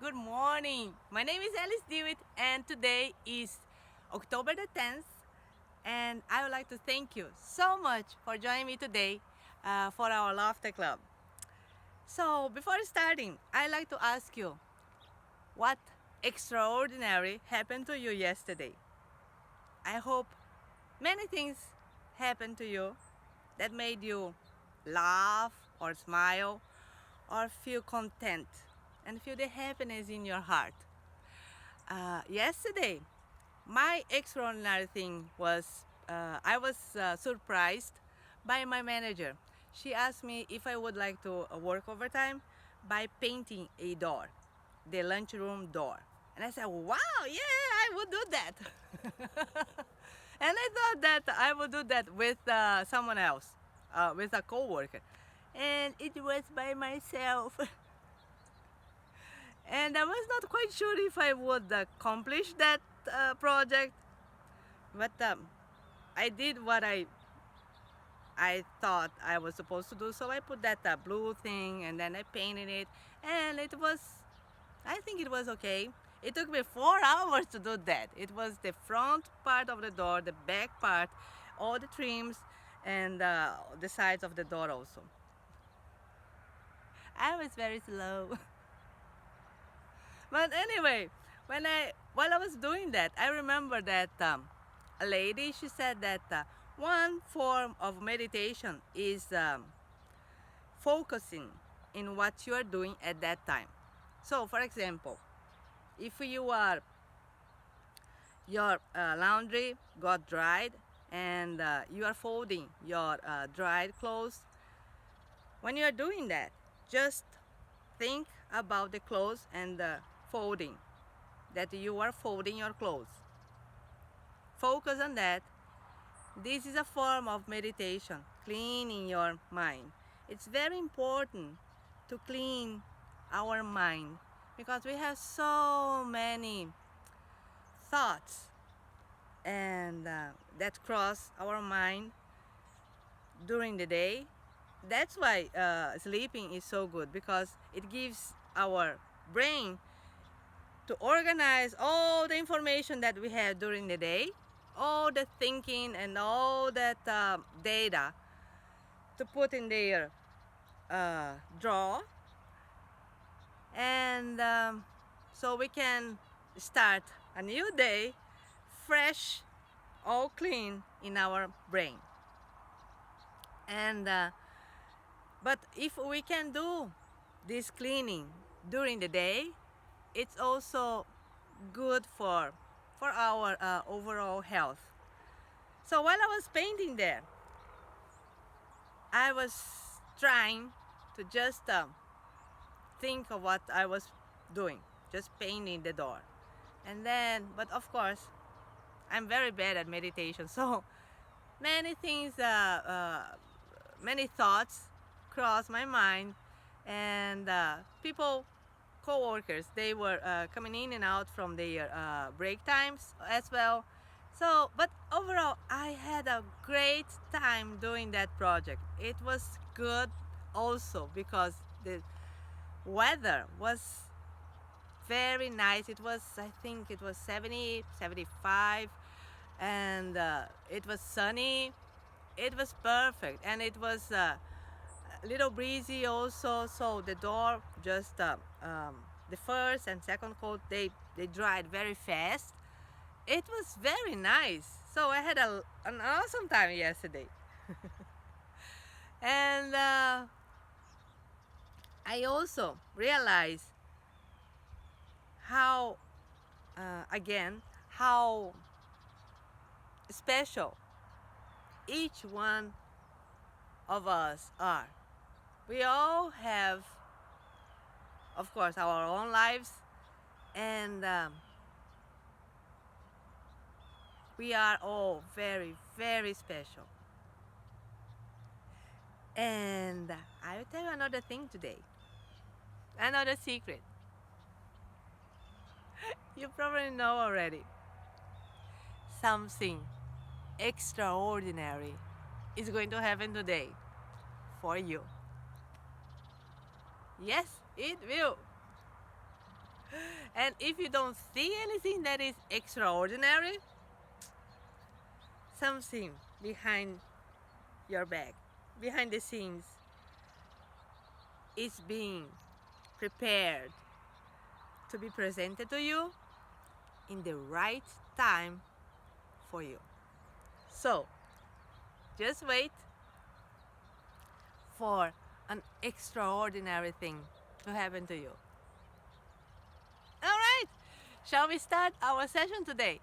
good morning. My name is Alice Dewitt, and today is October the 10th. And I would like to thank you so much for joining me today for our Laughter Club. So, before starting, I'd like to ask you what extraordinary happened to you yesterday. I hope many things happened to you that made you laugh or smile or feel content and feel the happiness in your heart. Yesterday, my extraordinary thing was I was surprised by my manager. She asked me if I would like to work overtime by painting a door, the lunchroom door. And I said, wow, yeah, I would do that. And I thought that I would do that with someone else, with a coworker. And it was by myself. And I was not quite sure if I would accomplish that project, but I did what I thought I was supposed to do. So I put that blue thing and then I painted it, and I think it was okay. It took me 4 hours to do that. It was the front part of the door, the back part, all the trims, and the sides of the door also. I was very slow. But anyway, while I was doing that, I remember that a lady, she said that one form of meditation is focusing in what you are doing at that time. So, for example, if your laundry got dried and you are folding your dried clothes, when you are doing that, just think about the clothes and the folding, that you are folding your clothes. Focus on that. This is a form of meditation, cleaning your mind. It's very important to clean our mind because we have so many thoughts and that cross our mind during the day. That's why sleeping is so good, because it gives our brain to organize all the information that we have during the day, all the thinking and all that data, to put in their drawer, and so we can start a new day fresh, all clean in our brain. And but if we can do this cleaning during the day, it's also good for our overall health. So while I was painting there, I was trying to just think of what I was doing, just painting the door. And then, but of course, I'm very bad at meditation, so many things, many thoughts crossed my mind, and people, co-workers, they were coming in and out from their break times as well. So, but overall, I had a great time doing that project. It was good also because the weather was very nice. It was, I think it was 70, 75, and it was sunny. It was perfect, and it was a little breezy also. So the door just the first and second coat, they dried very fast. It was very nice. So I had an awesome time yesterday. And I also realized how again how special each one of us are. We all have, of course, our own lives, and we are all very, very special. And I will tell you another thing today, another secret. You probably know already. Something extraordinary is going to happen today for you. Yes, it will. And if you don't see anything that is extraordinary, something behind your back, behind the scenes, is being prepared to be presented to you in the right time for you. So, just wait for an extraordinary thing to happen to you. All right, shall we start our session today?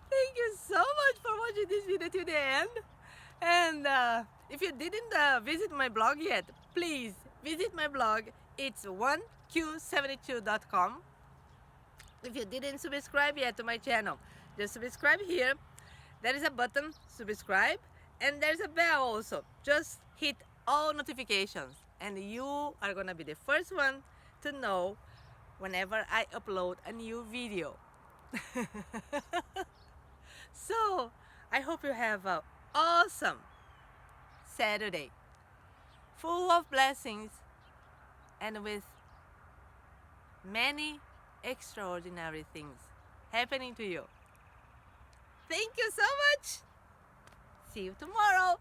Thank you so much for watching this video to the end. And if you didn't visit my blog yet, please visit my blog. It's 1q72.com. If you didn't subscribe yet to my channel, just subscribe here. There is a button, subscribe, and there's a bell also. Just hit all notifications, and you are gonna be the first one to know whenever I upload a new video. So, I hope you have an awesome Saturday, full of blessings and with many extraordinary things happening to you. Thank you so much. See you tomorrow.